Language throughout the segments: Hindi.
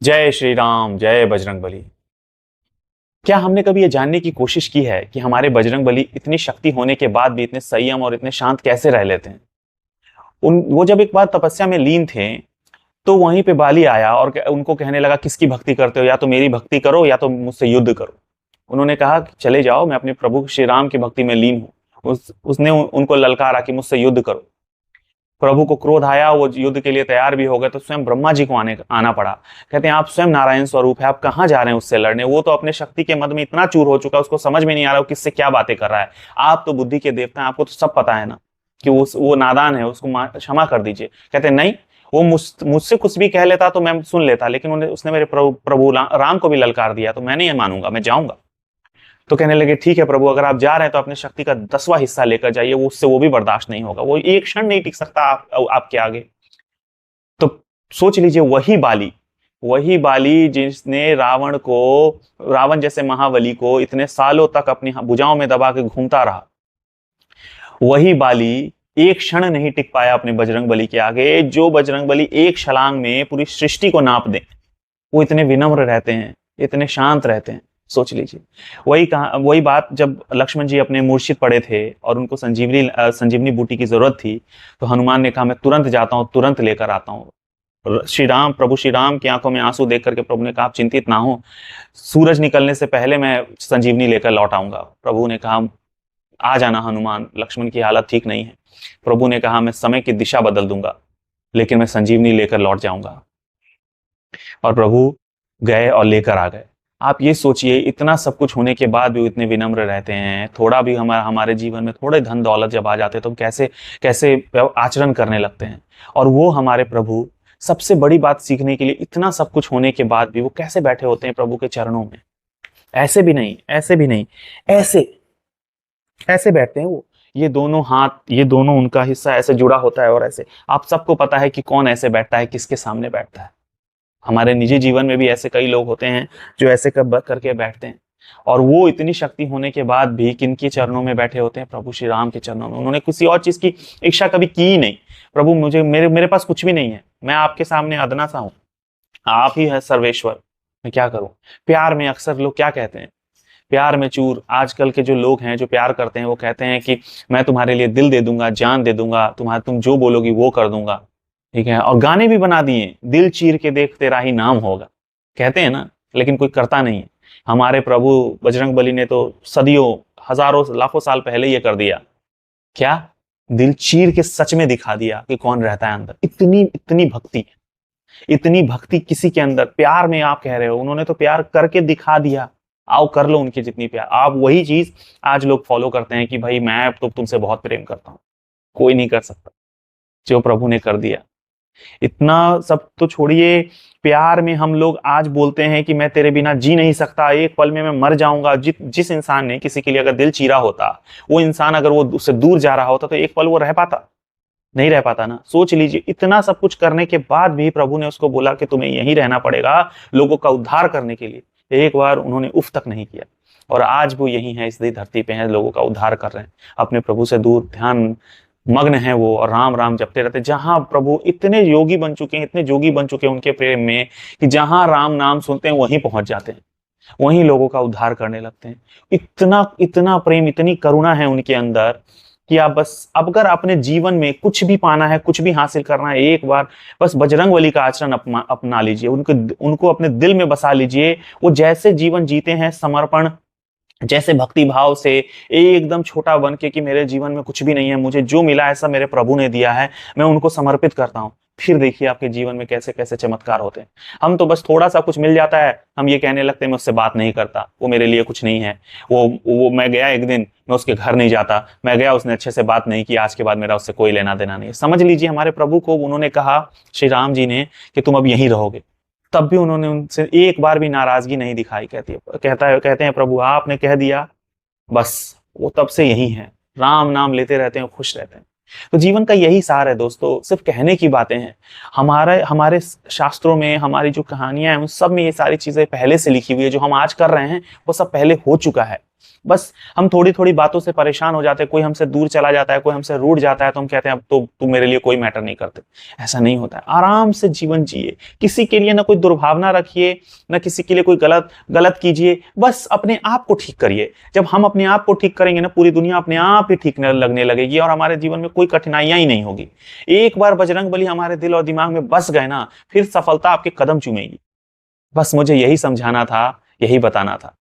जय श्री राम, जय बजरंगबली। क्या हमने कभी ये जानने की कोशिश की है कि हमारे बजरंगबली इतनी शक्ति होने के बाद भी इतने संयम और इतने शांत कैसे रह लेते हैं? उन वो जब एक बार तपस्या में लीन थे, तो वहीं पे बाली आया और उनको कहने लगा, किसकी भक्ति करते हो? या तो मेरी भक्ति करो या तो मुझसे युद्ध करो। उन्होंने कहा कि चले जाओ, मैं अपने प्रभु श्री राम की भक्ति में लीन हूं। उसने उनको ललकारा कि मुझसे युद्ध करो। प्रभु को क्रोध आया, वो युद्ध के लिए तैयार भी हो गए, तो स्वयं ब्रह्मा जी को आना पड़ा। कहते हैं आप स्वयं नारायण स्वरूप है, आप कहाँ जा रहे हैं उससे लड़ने? वो तो अपने शक्ति के मद में इतना चूर हो चुका है, उसको समझ में नहीं आ रहा वो किससे क्या बातें कर रहा है। आप तो बुद्धि के देवता हैं, आपको तो सब पता है ना कि वो नादान है, उसको क्षमा कर दीजिए। कहते हैं नहीं, वो मुझसे कुछ भी कह लेता तो मैं सुन लेता, लेकिन उसने मेरे प्रभु राम को भी ललकार दिया, तो मैं नहीं मानूंगा, मैं जाऊंगा। तो कहने लगे ठीक है प्रभु, अगर आप जा रहे हैं तो अपने शक्ति का 10वां हिस्सा लेकर जाइए, वो उससे वो भी बर्दाश्त नहीं होगा, वो एक क्षण नहीं टिक सकता आपके आगे। तो सोच लीजिए, वही बाली जिसने रावण जैसे महाबली को इतने सालों तक अपनी भुजाओं में दबा के घूमता रहा, वही बाली एक क्षण नहीं टिक पाया अपने बजरंगबली के आगे। जो बजरंगबली एक छलांग में पूरी सृष्टि को नाप दे, वो इतने विनम्र रहते हैं, इतने शांत रहते हैं। सोच लीजिए, वही बात जब लक्ष्मण जी अपने मूर्छित पड़े थे और उनको संजीवनी बूटी की जरूरत थी, तो हनुमान ने कहा मैं तुरंत जाता हूं, तुरंत लेकर आता हूं। प्रभु श्री राम की आंखों में आंसू देख करके प्रभु ने कहा आप चिंतित ना हो, सूरज निकलने से पहले मैं संजीवनी लेकर लौट आऊंगा। प्रभु ने कहा आ जाना हनुमान, लक्ष्मण की हालत ठीक नहीं है। प्रभु ने कहा मैं समय की दिशा बदल दूंगा, लेकिन मैं संजीवनी लेकर लौट जाऊंगा। और प्रभु गए और लेकर आ गए। आप ये सोचिए, इतना सब कुछ होने के बाद भी वो इतने विनम्र रहते हैं। थोड़ा भी हमारे जीवन में थोड़े धन दौलत जब आ जाते हैं तो हम कैसे कैसे आचरण करने लगते हैं। और वो हमारे प्रभु सबसे बड़ी बात सीखने के लिए, इतना सब कुछ होने के बाद भी वो कैसे बैठे होते हैं प्रभु के चरणों में। ऐसे भी नहीं, ऐसे भी नहीं, ऐसे ऐसे बैठते हैं वो। ये दोनों हाथ, ये दोनों उनका हिस्सा ऐसे जुड़ा होता है और ऐसे। आप सबको पता है कि कौन ऐसे बैठता है, किसके सामने बैठता है। हमारे निजी जीवन में भी ऐसे कई लोग होते हैं जो ऐसे करके बैठते हैं। और वो इतनी शक्ति होने के बाद भी किनके चरणों में बैठे होते हैं? प्रभु श्री राम के चरणों में। उन्होंने किसी और चीज की इच्छा कभी की ही नहीं। प्रभु मुझे मेरे पास कुछ भी नहीं है, मैं आपके सामने अदना सा हूं, आप ही है सर्वेश्वर, मैं क्या करूं? प्यार में अक्सर लोग क्या कहते हैं? प्यार में चूर। आजकल के जो लोग हैं जो प्यार करते हैं, वो कहते हैं कि मैं तुम्हारे लिए दिल दे दूंगा, जान दे दूंगा, तुम जो बोलोगी वो कर दूंगा। ठीक है, और गाने भी बना दिए, दिल चीर के देख तेरा ही नाम होगा, कहते हैं ना, लेकिन कोई करता नहीं है। हमारे प्रभु बजरंगबली ने तो सदियों, हजारों, लाखों साल पहले ये कर दिया। क्या? दिल चीर के सच में दिखा दिया कि कौन रहता है अंदर। इतनी इतनी भक्ति, इतनी भक्ति किसी के अंदर। प्यार में आप कह रहे हो, उन्होंने तो प्यार करके दिखा दिया। आओ कर लो उनकी जितनी प्यार। आप वही चीज आज लोग फॉलो करते हैं कि भाई मैं तो तुमसे बहुत प्रेम करता हूं। कोई नहीं कर सकता जो प्रभु ने कर दिया। इतना सब तो छोड़िए, प्यार में हम लोग आज बोलते हैं कि मैं तेरे बिना जी नहीं सकता, एक पल में मैं मर जाऊंगा। जिस इंसान ने किसी के लिए अगर दिल चीरा होता, वो इंसान अगर वो उससे दूर जा रहा होता, तो एक पल वो रह पाता? नहीं रह पाता ना। सोच लीजिए, इतना सब कुछ करने के बाद भी प्रभु ने उसको बोला कि तुम्हें यहीं रहना पड़ेगा लोगों का उद्धार करने के लिए। एक बार उन्होंने उफ तक नहीं किया। और आज वो यही है, इस धरती पे हैं, लोगों का उद्धार कर रहे हैं, अपने प्रभु से दूर ध्यान मग्न है वो, और राम राम जपते रहते। जहां प्रभु इतने योगी बन चुके हैं, इतने जोगी बन चुके हैं उनके प्रेम में, कि जहां राम नाम सुनते हैं वहीं पहुंच जाते हैं, वहीं लोगों का उद्धार करने लगते हैं। इतना इतना प्रेम, इतनी करुणा है उनके अंदर कि आप बस, अब अगर अपने जीवन में कुछ भी पाना है, कुछ भी हासिल करना है, एक बार बस बजरंगबली का आचरण अपना लीजिए, उनको अपने दिल में बसा लीजिए। वो जैसे जीवन जीते हैं, समर्पण, जैसे भक्ति भाव से, एकदम छोटा बन के कि मेरे जीवन में कुछ भी नहीं है, मुझे जो मिला है सब मेरे प्रभु ने दिया है, मैं उनको समर्पित करता हूं। फिर देखिए आपके जीवन में कैसे कैसे चमत्कार होते हैं। हम तो बस थोड़ा सा कुछ मिल जाता है, हम ये कहने लगते हैं मैं उससे बात नहीं करता, वो मेरे लिए कुछ नहीं है। वो मैं गया एक दिन, मैं उसके घर नहीं जाता, मैं गया उसने अच्छे से बात नहीं की, आज के बाद मेरा उससे कोई लेना देना नहीं है। समझ लीजिए, हमारे प्रभु को उन्होंने कहा, श्री राम जी ने, कि तुम अब यहीं रहोगे, तब भी उन्होंने उनसे एक बार भी नाराजगी नहीं दिखाई। कहते हैं प्रभु आपने कह दिया, बस वो तब से यही है, राम नाम लेते रहते हैं, खुश रहते हैं। तो जीवन का यही सार है दोस्तों, सिर्फ कहने की बातें हैं। हमारे हमारे शास्त्रों में, हमारी जो कहानियां हैं, उन सब में ये सारी चीजें पहले से लिखी हुई है। जो हम आज कर रहे हैं वो सब पहले हो चुका है। बस हम थोड़ी थोड़ी बातों से परेशान हो जाते हैं, कोई हमसे दूर चला जाता है, कोई हमसे रूठ जाता है, तो हम कहते हैं अब तो तुम मेरे लिए कोई मैटर नहीं करते। ऐसा नहीं होता है। आराम से जीवन जिए, किसी के लिए ना कोई दुर्भावना रखिए, ना किसी के लिए कोई गलत गलत कीजिए, बस अपने आप को ठीक करिए। जब हम अपने आप को ठीक करेंगे ना, पूरी दुनिया अपने आप ही ठीक लगने लगेगी और हमारे जीवन में कोई कठिनाइयां ही नहीं होगी। एक बार बजरंगबली हमारे दिल और दिमाग में बस गए ना, फिर सफलता आपके कदम चूमेगी। बस मुझे यही समझाना था, यही बताना था।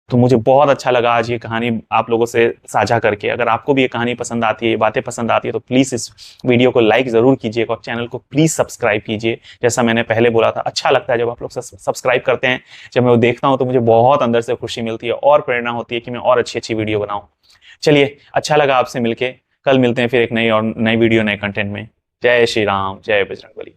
तो मुझे बहुत अच्छा लगा आज ये कहानी आप लोगों से साझा करके। अगर आपको भी ये कहानी पसंद आती है, ये बातें पसंद आती है, तो प्लीज इस वीडियो को लाइक जरूर कीजिएगा और चैनल को प्लीज सब्सक्राइब कीजिए। जैसा मैंने पहले बोला था, अच्छा लगता है जब आप लोग सब्सक्राइब करते हैं। जब मैं वो देखता हूं तो मुझे बहुत अंदर से खुशी मिलती है और प्रेरणा होती है कि मैं और अच्छी अच्छी वीडियो बनाऊं। चलिए, अच्छा लगा आपसे मिलके। कल मिलते हैं फिर एक नई वीडियो, नए कंटेंट में। जय श्री राम, जय बजरंगबली।